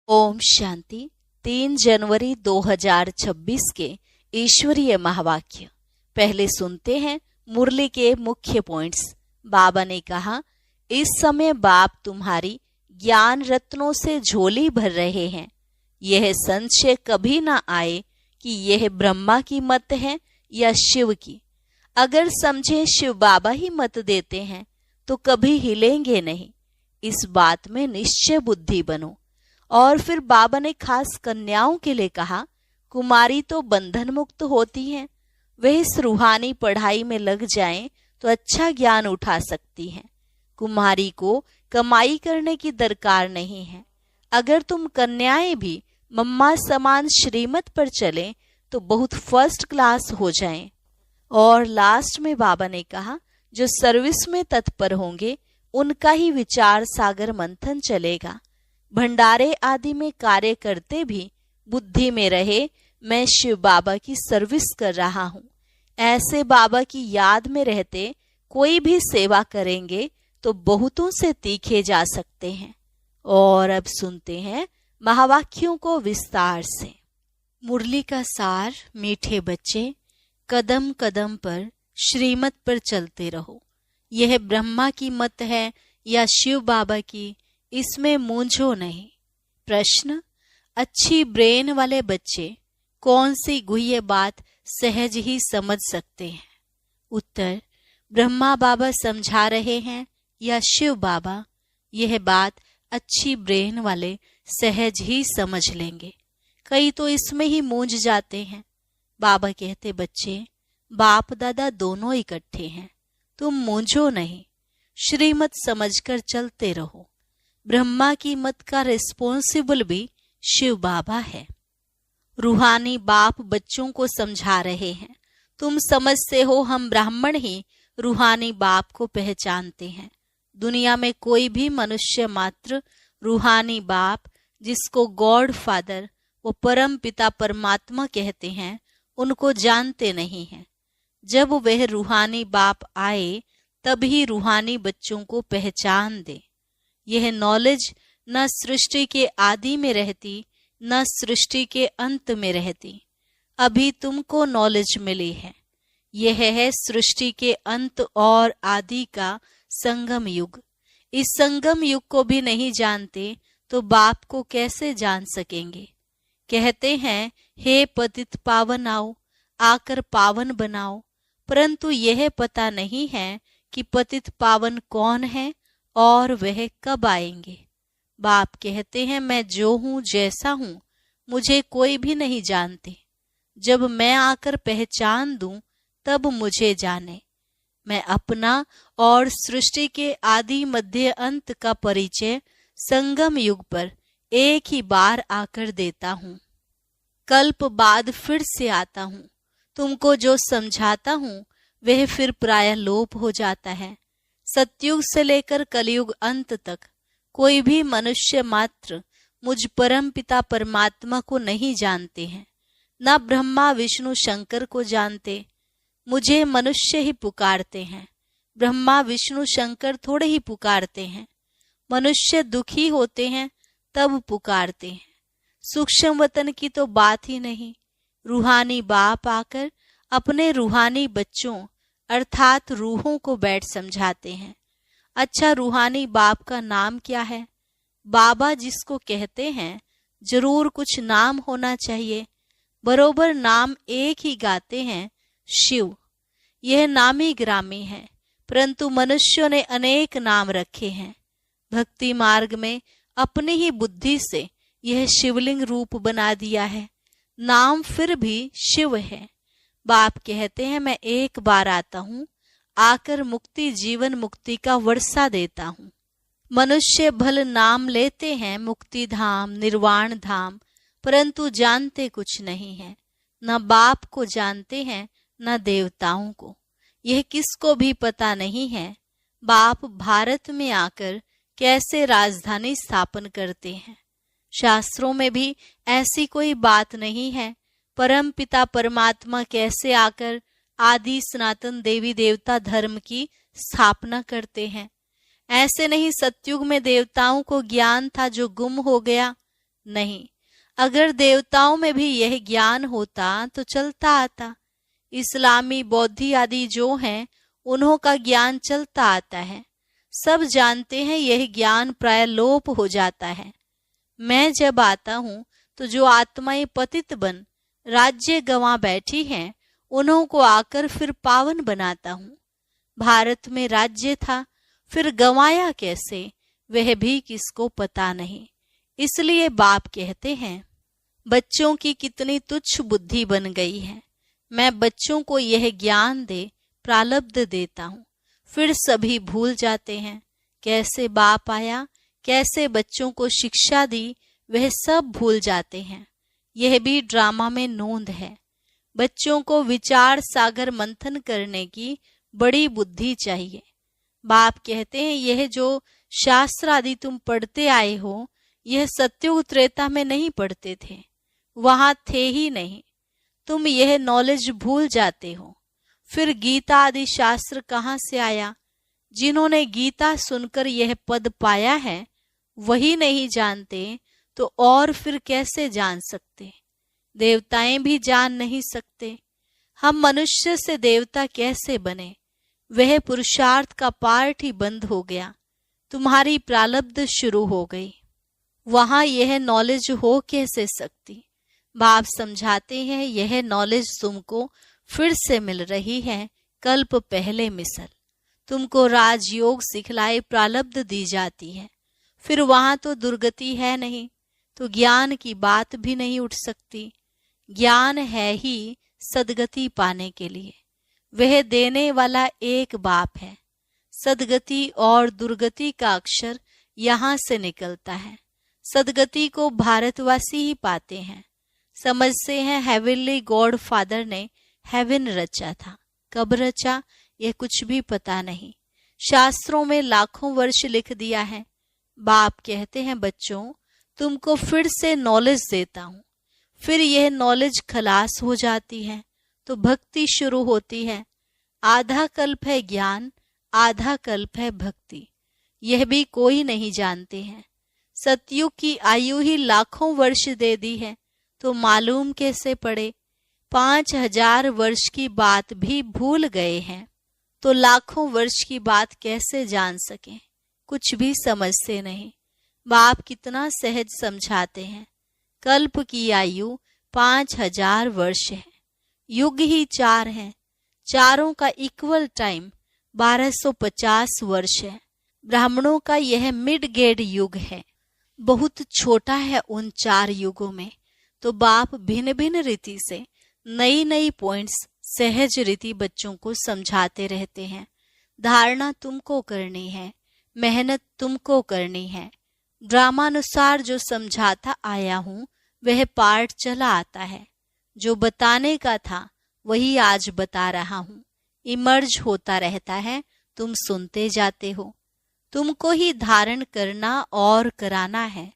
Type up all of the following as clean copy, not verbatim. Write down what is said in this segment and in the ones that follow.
ओम शांति। 3 जनवरी 2026 के ईश्वरीय महावाक्य। पहले सुनते हैं मुरली के मुख्य पॉइंट्स। बाबा ने कहा, इस समय बाप तुम्हारी ज्ञान रत्नों से झोली भर रहे हैं। यह संशय कभी ना आए कि यह ब्रह्मा की मत है या शिव की। अगर समझे शिव बाबा ही मत देते हैं तो कभी हिलेंगे नहीं। इस बात में निश्चय बुद्धि बनो। और फिर बाबा ने खास कन्याओं के लिए कहा, कुमारी तो बंधन मुक्त होती हैं, वह इस रूहानी पढ़ाई में लग जाएं तो अच्छा ज्ञान उठा सकती हैं। कुमारी को कमाई करने की दरकार नहीं है। अगर तुम कन्याएं भी मम्मा समान श्रीमत पर चलें तो बहुत फर्स्ट क्लास हो जाएं। और लास्ट में बाबा ने कहा, जो सर्विस में तत्पर होंगे उनका ही विचार सागर मंथन चलेगा। भंडारे आदि में कार्य करते भी बुद्धि में रहे, मैं शिव बाबा की सर्विस कर रहा हूँ। ऐसे बाबा की याद में रहते कोई भी सेवा करेंगे तो बहुतों से तीखे जा सकते हैं। और अब सुनते हैं महावाक्यों को विस्तार से। मुरली का सार। मीठे बच्चे, कदम कदम पर श्रीमत पर चलते रहो। यह ब्रह्मा की मत है या शिव बाबा की, इसमें मूंझो नहीं। प्रश्न, अच्छी ब्रेन वाले बच्चे कौन सी गुह्य बात सहज ही समझ सकते हैं? उत्तर, ब्रह्मा बाबा समझा रहे हैं या शिव बाबा, यह बात अच्छी ब्रेन वाले सहज ही समझ लेंगे। कई तो इसमें ही मूंझ जाते हैं। बाबा कहते, बच्चे बाप दादा दोनों इकट्ठे हैं, तुम मूंझो नहीं, श्रीमत समझकर चलते रहो। ब्रह्मा की मत का रिस्पॉन्सिबल भी शिव बाबा है। रूहानी बाप बच्चों को समझा रहे हैं, तुम समझते हो हम ब्राह्मण ही रूहानी बाप को पहचानते हैं। दुनिया में कोई भी मनुष्य मात्र रूहानी बाप, जिसको गॉड फादर वो परम पिता परमात्मा कहते हैं, उनको जानते नहीं हैं। जब वह रूहानी बाप आए तभी रूहानी बच्चों को पहचान दे। यह नॉलेज न सृष्टि के आदि में रहती न सृष्टि के अंत में रहती। अभी तुमको नॉलेज मिली है। यह है सृष्टि के अंत और आदि का संगम युग। इस संगम युग को भी नहीं जानते तो बाप को कैसे जान सकेंगे? कहते हैं, हे पतित पावन आओ, आकर पावन बनाओ। परंतु यह पता नहीं है कि पतित पावन कौन है और वह कब आएंगे। बाप कहते हैं, मैं जो हूँ जैसा हूँ मुझे कोई भी नहीं जानते। जब मैं आकर पहचान दूं तब मुझे जाने। मैं अपना और सृष्टि के आदि मध्य अंत का परिचय संगम युग पर एक ही बार आकर देता हूँ। कल्प बाद फिर से आता हूँ। तुमको जो समझाता हूँ वह फिर प्रायः लोप हो जाता है। सतयुग से लेकर कलयुग अंत तक कोई भी मनुष्य मात्र मुझ परम पिता परमात्मा को नहीं जानते हैं, न ब्रह्मा विष्णु शंकर को जानते। मुझे मनुष्य ही पुकारते हैं, ब्रह्मा विष्णु शंकर थोड़े ही पुकारते हैं। मनुष्य दुखी होते हैं तब पुकारते हैं। सूक्ष्म वतन की तो बात ही नहीं। रूहानी बाप आकर अपने रूहानी बच्चों अर्थात रूहों को बैठ समझाते हैं। अच्छा, रूहानी बाप का नाम क्या है? बाबा जिसको कहते हैं जरूर कुछ नाम होना चाहिए। बरोबर नाम एक ही गाते हैं, शिव। यह नामी ग्रामी है, परंतु मनुष्यों ने अनेक नाम रखे हैं। भक्ति मार्ग में अपनी ही बुद्धि से यह शिवलिंग रूप बना दिया है। नाम फिर भी शिव है। बाप कहते हैं, मैं एक बार आता हूँ, आकर मुक्ति जीवन मुक्ति का वर्षा देता हूँ। मनुष्य भल नाम लेते हैं मुक्ति धाम निर्वाण धाम, परंतु जानते कुछ नहीं है। न बाप को जानते हैं न देवताओं को। यह किसको भी पता नहीं है बाप भारत में आकर कैसे राजधानी स्थापन करते हैं। शास्त्रों में भी ऐसी कोई बात नहीं है। परम पिता परमात्मा कैसे आकर आदि सनातन देवी देवता धर्म की स्थापना करते हैं। ऐसे नहीं सतयुग में देवताओं को ज्ञान था जो गुम हो गया। नहीं, अगर देवताओं में भी यह ज्ञान होता तो चलता आता। इस्लामी, बौद्धि आदि जो हैं उन्हों का ज्ञान चलता आता है। सब जानते हैं यह ज्ञान प्राय लोप हो जाता है। मैं जब आता हूँ तो जो आत्माएं पतित बन राज्य गंवा बैठी हैं उन्हों को आकर फिर पावन बनाता हूँ। भारत में राज्य था, फिर गंवाया कैसे वह भी किसको पता नहीं। इसलिए बाप कहते हैं बच्चों की कितनी तुच्छ बुद्धि बन गई है। मैं बच्चों को यह ज्ञान दे प्रारब्ध देता हूँ, फिर सभी भूल जाते हैं। कैसे बाप आया, कैसे बच्चों को शिक्षा दी, वह सब भूल जाते हैं। यह भी ड्रामा में नोंद है। बच्चों को विचार सागर मंथन करने की बड़ी बुद्धि चाहिए। बाप कहते हैं यह जो शास्त्र आदि तुम पढ़ते आए हो यह सत्युग त्रेता में नहीं पढ़ते थे, वहां थे ही नहीं। तुम यह नॉलेज भूल जाते हो। फिर गीता आदि शास्त्र कहाँ से आया? जिन्होंने गीता सुनकर यह पद पाया है वही नहीं जानते तो और फिर कैसे जान सकते? देवताएं भी जान नहीं सकते। हम मनुष्य से देवता कैसे बने? वह पुरुषार्थ का पार्ट ही बंद हो गया। तुम्हारी प्रारब्ध शुरू हो गई, वहां यह नॉलेज हो कैसे सकती? बाप समझाते हैं यह नॉलेज तुमको फिर से मिल रही है, कल्प पहले मिसल। तुमको राजयोग सिखलाए प्रारब्ध दी जाती है, फिर वहां तो दुर्गति है नहीं, तो ज्ञान की बात भी नहीं उठ सकती। ज्ञान है ही सदगति पाने के लिए, वह देने वाला एक बाप है। सदगति और दुर्गति का अक्षर यहाँ से निकलता है। सदगति को भारतवासी ही पाते हैं। समझते हैं हेवनली गॉड फादर ने हेवन रचा था। कब रचा यह कुछ भी पता नहीं। शास्त्रों में लाखों वर्ष लिख दिया है। बाप कहते हैं बच्चों तुमको फिर से नॉलेज देता हूँ। फिर यह नॉलेज खलास हो जाती है तो भक्ति शुरू होती है। आधा कल्प है ज्ञान, आधा कल्प है भक्ति। यह भी कोई नहीं जानते हैं। सतयुग की आयु ही लाखों वर्ष दे दी है तो मालूम कैसे पड़े? 5000 वर्ष की बात भी भूल गए हैं तो लाखों वर्ष की बात कैसे जान सकें? कुछ भी समझते नहीं। बाप कितना सहज समझाते हैं। कल्प की आयु 5000 वर्ष है। युग ही 4 हैं। चारों का इक्वल टाइम 1250 वर्ष है। ब्राह्मणों का यह मिड गेड युग है, बहुत छोटा है उन 4 युगों में। तो बाप भिन्न भिन्न रीति से नई नई पॉइंट्स सहज रीति बच्चों को समझाते रहते हैं। धारणा तुमको करनी है, मेहनत तुमको करनी है। ड्रामानुसार जो समझाता आया हूँ वह पार्ट चला आता है। जो बताने का था वही आज बता रहा हूँ। इमर्ज होता रहता है, तुम सुनते जाते हो। तुमको ही धारण करना और कराना है।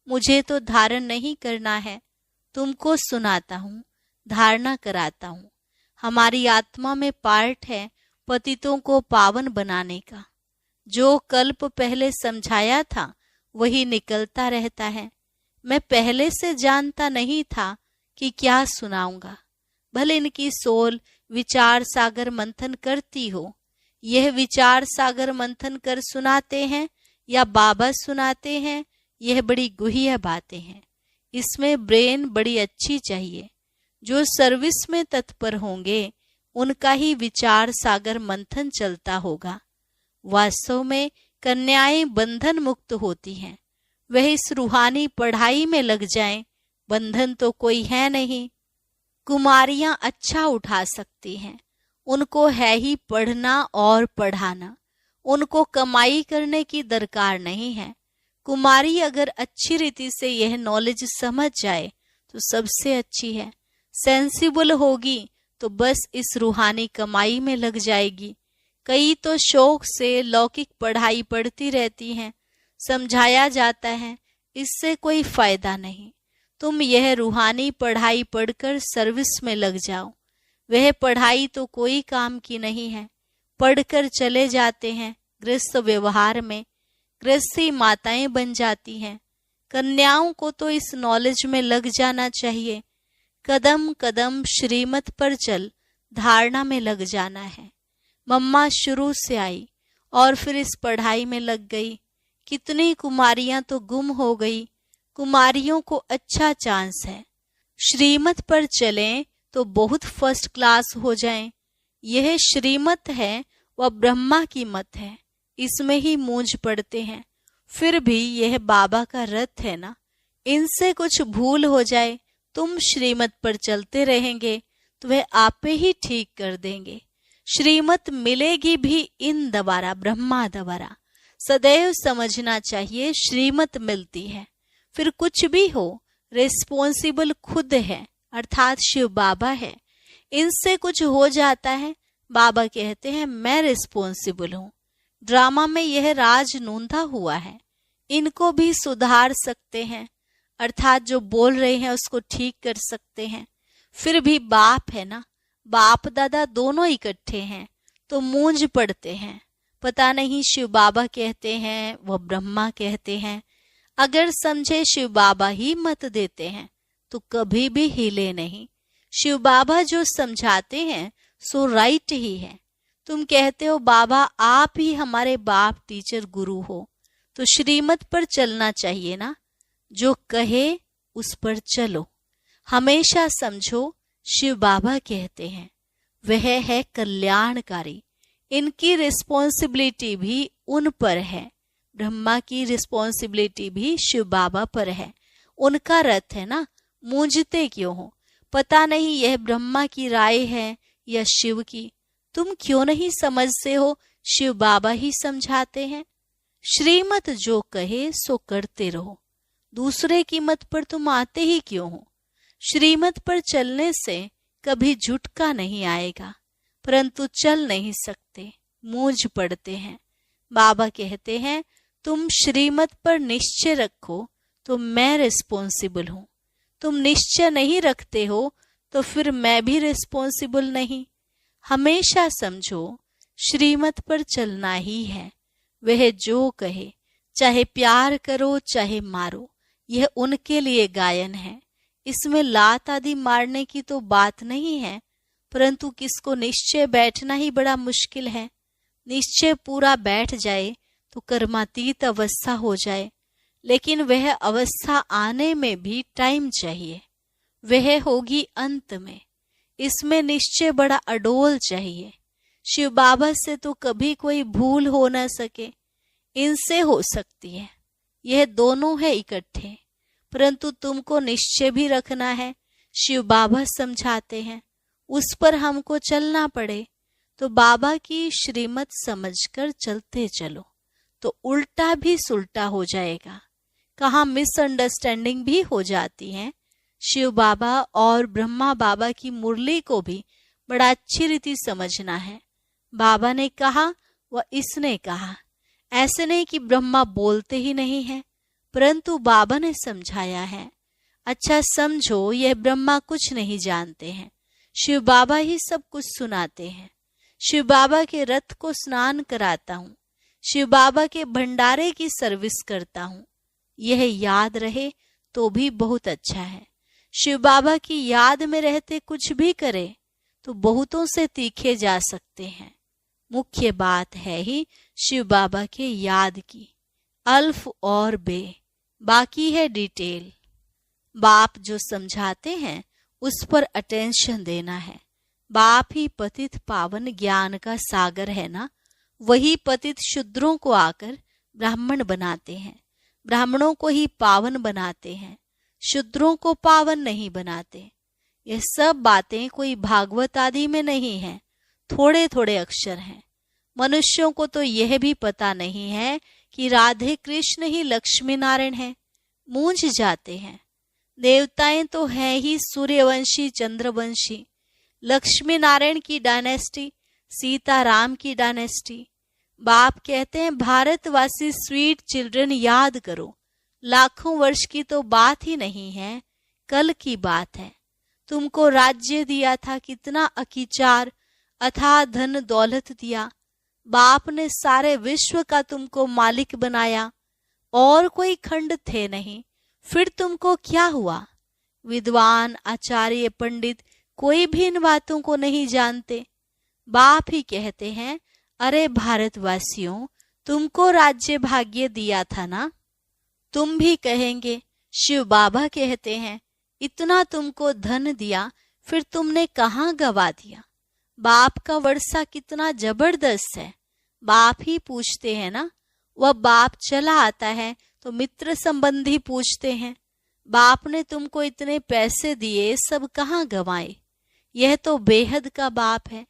मुझे तो धारण नहीं करना है, तुमको सुनाता हूँ, धारणा कराता हूँ। हमारी आत्मा में पार्ट है पतितों को पावन बनाने का। जो कल्प पहले समझाया था वही निकलता रहता है। मैं पहले से जानता नहीं था कि क्या सुनाऊंगा। भले इनकी सोल विचार सागर मंथन करती हो। यह विचार सागर मंथन कर सुनाते हैं या बाबा सुनाते हैं, यह बड़ी गुह्य बातें हैं। इसमें ब्रेन बड़ी अच्छी चाहिए। जो सर्विस में तत्पर होंगे उनका ही विचार सागर मंथन चलता होगा। वास्तव में कन्याएं बंधन मुक्त होती हैं। वह इस रूहानी पढ़ाई में लग जाएं, बंधन तो कोई है नहीं। कुमारियां अच्छा उठा सकती हैं, उनको है ही पढ़ना और पढ़ाना। उनको कमाई करने की दरकार नहीं है। कुमारी अगर अच्छी रीति से यह नॉलेज समझ जाए तो सबसे अच्छी है। सेंसिबल होगी तो बस इस रूहानी कमाई में लग जाएगी। कई तो शौक से लौकिक पढ़ाई पढ़ती रहती हैं, समझाया जाता है, इससे कोई फायदा नहीं। तुम यह रूहानी पढ़ाई पढ़कर सर्विस में लग जाओ। वह पढ़ाई तो कोई काम की नहीं है। पढ़कर चले जाते हैं गृहस्थ व्यवहार में, गृहस्थी माताएं बन जाती हैं। कन्याओं को तो इस नॉलेज में लग जाना चाहिए। कदम कदम श्रीमत पर चल धारणा में लग जाना है। मम्मा शुरू से आई और फिर इस पढ़ाई में लग गई। कितनी कुमारियां तो गुम हो गई। कुमारियों को अच्छा चांस है। श्रीमत पर चलें तो बहुत फर्स्ट क्लास हो जाएं। यह श्रीमत है वह ब्रह्मा की मत है, इसमें ही मूंझ पड़ते हैं। फिर भी यह बाबा का रथ है ना, इनसे कुछ भूल हो जाए, तुम श्रीमत पर चलते रहेंगे तो वह आपे ही ठीक कर देंगे। श्रीमत मिलेगी भी इन द्वारा, ब्रह्मा द्वारा। सदैव समझना चाहिए श्रीमत मिलती है, फिर कुछ भी हो रिस्पॉन्सिबल खुद है, अर्थात शिव बाबा है। इनसे कुछ हो जाता है, बाबा कहते हैं मैं रिस्पॉन्सिबल हूँ। ड्रामा में यह राज नूंधा हुआ है, इनको भी सुधार सकते हैं, अर्थात जो बोल रहे हैं उसको ठीक कर सकते हैं। फिर भी बाप है ना, बाप दादा दोनों इकट्ठे हैं तो मूंझ पड़ते हैं। पता नहीं शिव बाबा कहते हैं वह ब्रह्मा कहते हैं। अगर समझे शिव बाबा ही मत देते हैं तो कभी भी हिले नहीं। शिव बाबा जो समझाते हैं सो राइट ही है। तुम कहते हो बाबा आप ही हमारे बाप टीचर गुरु हो, तो श्रीमत पर चलना चाहिए ना। जो कहे उस पर चलो। हमेशा समझो शिव बाबा कहते हैं वह है कल्याणकारी, इनकी रिस्पॉन्सिबिलिटी भी उन पर है। ब्रह्मा की रिस्पॉन्सिबिलिटी भी शिव बाबा पर है, उनका रथ है ना। मूंझते क्यों हो? पता नहीं यह ब्रह्मा की राय है या शिव की। तुम क्यों नहीं समझते हो? शिव बाबा ही समझाते हैं। श्रीमत जो कहे सो करते रहो, दूसरे की मत पर तुम आते ही क्यों हो? श्रीमत पर चलने से कभी झुटका नहीं आएगा, परंतु चल नहीं सकते, मूंझ पड़ते हैं। बाबा कहते हैं तुम श्रीमत पर निश्चय रखो तो मैं रिस्पॉन्सिबल हूँ। तुम निश्चय नहीं रखते हो तो फिर मैं भी रिस्पॉन्सिबल नहीं। हमेशा समझो श्रीमत पर चलना ही है। वह जो कहे, चाहे प्यार करो चाहे मारो, यह उनके लिए गायन है। इसमें लात आदि मारने की तो बात नहीं है, परंतु किसको निश्चय बैठना ही बड़ा मुश्किल है। निश्चय पूरा बैठ जाए तो कर्मातीत अवस्था हो जाए, लेकिन वह अवस्था आने में भी टाइम चाहिए। वह होगी अंत में। इसमें निश्चय बड़ा अडोल चाहिए। शिव बाबा से तो कभी कोई भूल हो न सके, इनसे हो सकती है। यह दोनों है इकट्ठे, परंतु तुमको निश्चय भी रखना है। शिव बाबा समझाते हैं उस पर हमको चलना पड़े, तो बाबा की श्रीमत समझकर चलते चलो, तो उल्टा भी सुल्टा हो जाएगा। कहाँ मिसअंडरस्टैंडिंग भी हो जाती है। शिव बाबा और ब्रह्मा बाबा की मुरली को भी बड़ा अच्छी रीति समझना है। बाबा ने कहा व इसने कहा, ऐसे नहीं कि ब्रह्मा बोलते ही नहीं है, परंतु बाबा ने समझाया है। अच्छा समझो यह ब्रह्मा कुछ नहीं जानते हैं, शिव बाबा ही सब कुछ सुनाते हैं। शिव बाबा के रथ को स्नान कराता हूँ, शिव बाबा के भंडारे की सर्विस करता हूँ। यह याद रहे तो भी बहुत अच्छा है। शिव बाबा की याद में रहते कुछ भी करे तो बहुतों से तीखे जा सकते हैं। मुख्य बात है ही शिव बाबा के याद की, अल्फ और बे, बाकी है डिटेल। बाप जो समझाते हैं उस पर अटेंशन देना है। बाप ही पतित पावन ज्ञान का सागर है ना, वही पतित शूद्रों को आकर ब्राह्मण बनाते हैं, ब्राह्मणों को ही पावन बनाते हैं, शूद्रों को पावन नहीं बनाते। यह सब बातें कोई भागवत आदि में नहीं है, थोड़े थोड़े अक्षर हैं। मनुष्यों को तो यह भी पता नहीं है कि राधे कृष्ण ही लक्ष्मी नारायण हैं, मूंझ जाते हैं। देवताएं तो हैं ही सूर्यवंशी चंद्रवंशी, लक्ष्मी नारायण की डायनेस्टी, सीता राम की डायनेस्टी। बाप कहते हैं भारतवासी स्वीट चिल्ड्रन याद करो, लाखों वर्ष की तो बात ही नहीं है, कल की बात है। तुमको राज्य दिया था, कितना अकीचार, अथाह धन दौलत दिया। बाप ने सारे विश्व का तुमको मालिक बनाया, और कोई खंड थे नहीं, फिर तुमको क्या हुआ? विद्वान, आचार्य, पंडित कोई भी इन बातों को नहीं जानते। बाप ही कहते हैं, अरे भारतवासियों, तुमको राज्य भाग्य दिया था ना। तुम भी कहेंगे, शिव बाबा कहते हैं, इतना तुमको धन दिया, फिर तुमने कहाँ गवा दिया? बाप का वर्षा कितना जबरदस्त है। बाप ही पूछते हैं ना। वह बाप चला आता है तो मित्र संबंधी पूछते हैं, बाप ने तुमको इतने पैसे दिए, सब कहाँ गवाए? यह तो बेहद का बाप है।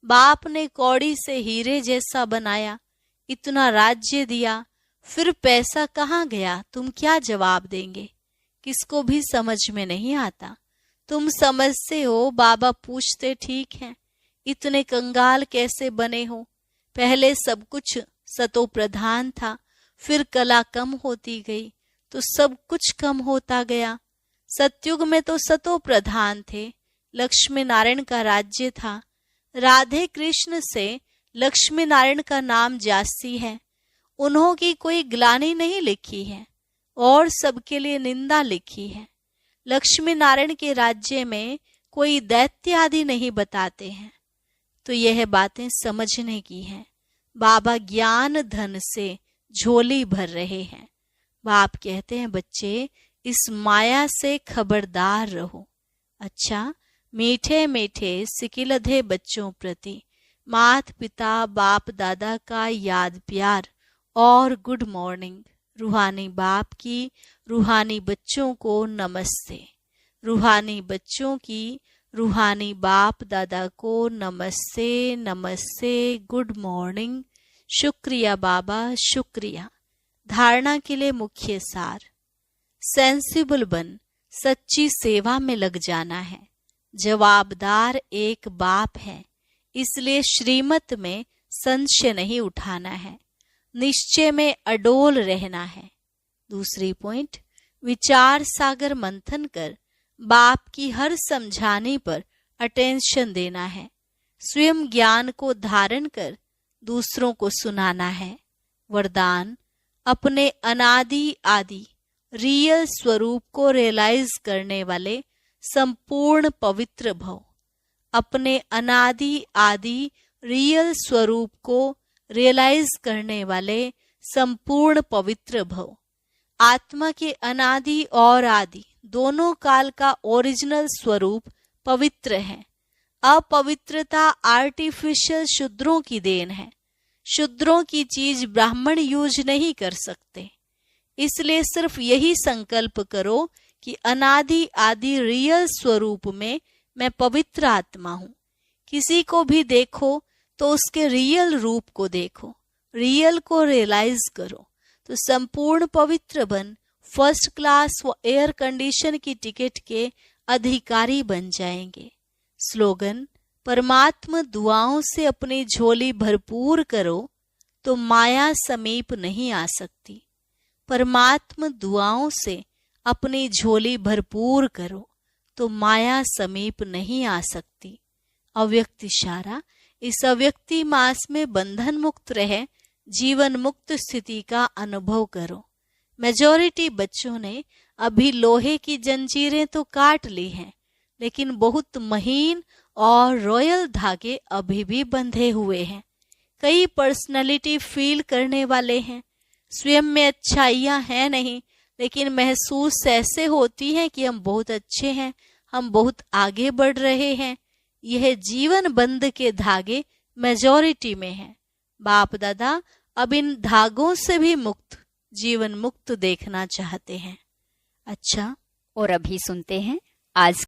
बाप ने कौड़ी से हीरे जैसा बनाया, इतना राज्य दिया, फिर पैसा कहाँ गया? तुम क्या जवाब देंगे? किसको भी समझ में नहीं आता। तुम समझते हो, बाबा पूछते, ठीक है, इतने कंगाल कैसे बने हो? पहले सब कुछ सतो प्रधान था, फिर कला कम होती गई तो सब कुछ कम होता गया। सतयुग में तो सतो प्रधान थे, लक्ष्मी नारायण का राज्य था। राधे कृष्ण से लक्ष्मी नारायण का नाम जास्ती है। उन्हों की कोई ग्लानि नहीं लिखी है और सबके लिए निंदा लिखी है। लक्ष्मी नारायण के राज्य में कोई दैत्य आदि नहीं बताते हैं। तो यह बातें समझने की हैं। बाबा ज्ञान धन से झोली भर रहे हैं। बाप कहते हैं, बच्चे इस माया से खबरदार रहो। अच्छा, मीठे मीठे सिकिलधे बच्चों प्रति माता पिता बाप दादा का याद प्यार और गुड मॉर्निंग। रूहानी बाप की रूहानी बच्चों को नमस्ते। रूहानी बच्चों की रूहानी बाप दादा को नमस्ते नमस्ते, गुड मॉर्निंग। शुक्रिया बाबा, शुक्रिया। धारणा के लिए मुख्य सार, सेंसिबल बन सच्ची सेवा में लग जाना है। जवाबदार एक बाप है, इसलिए श्रीमत में संशय नहीं उठाना है, निश्चय में अडोल रहना है। दूसरी पॉइंट, विचार सागर मंथन कर बाप की हर समझाने पर अटेंशन देना है। स्वयं ज्ञान को धारण कर दूसरों को सुनाना है। वरदान, अपने अनादि आदि रियल स्वरूप को रियलाइज करने वाले संपूर्ण पवित्र भव। अपने अनादि आदि रियल स्वरूप को रियलाइज करने वाले संपूर्ण पवित्र भव। आत्मा के अनादि और आदि दोनों काल का ओरिजिनल स्वरूप पवित्र है। अपवित्रता आर्टिफिशियल शूद्रों की देन है। शूद्रों की चीज ब्राह्मण यूज नहीं कर सकते। इसलिए सिर्फ यही संकल्प करो कि अनादि आदि रियल स्वरूप में मैं पवित्र आत्मा हूँ। किसी को भी देखो तो उसके रियल रूप को देखो, रियल को रियलाइज करो, तो संपूर्ण पवित्र बन फर्स्ट क्लास व एयर कंडीशन की टिकट के अधिकारी बन जाएंगे। स्लोगन, परमात्मा दुआओं से अपनी झोली भरपूर करो तो माया समीप नहीं आ सकती। परमात्मा दुआओं से अपनी झोली भरपूर करो तो माया समीप नहीं आ सकती। अव्यक्त इशारा, इस अव्यक्ति मास में बंधन मुक्त रहे जीवन मुक्त स्थिति का अनुभव करो। मेजॉरिटी बच्चों ने अभी लोहे की जंजीरें तो काट ली हैं, लेकिन बहुत महीन और रॉयल धागे अभी भी बंधे हुए हैं। कई पर्सनालिटी फील करने वाले हैं, स्वयं में अच्छाइयाँ हैं नहीं, लेकिन महसूस ऐसे होती हैं कि हम बहुत अच्छे हैं, हम बहुत आगे बढ़ रहे हैं। यह जीवन बंध के धागे मेजॉरिटी में हैं। बाप दादा अब इन धागों से भी मुक्त, जीवन मुक्त देखना चाहते हैं। अच्छा, और अभी सुनते हैं आज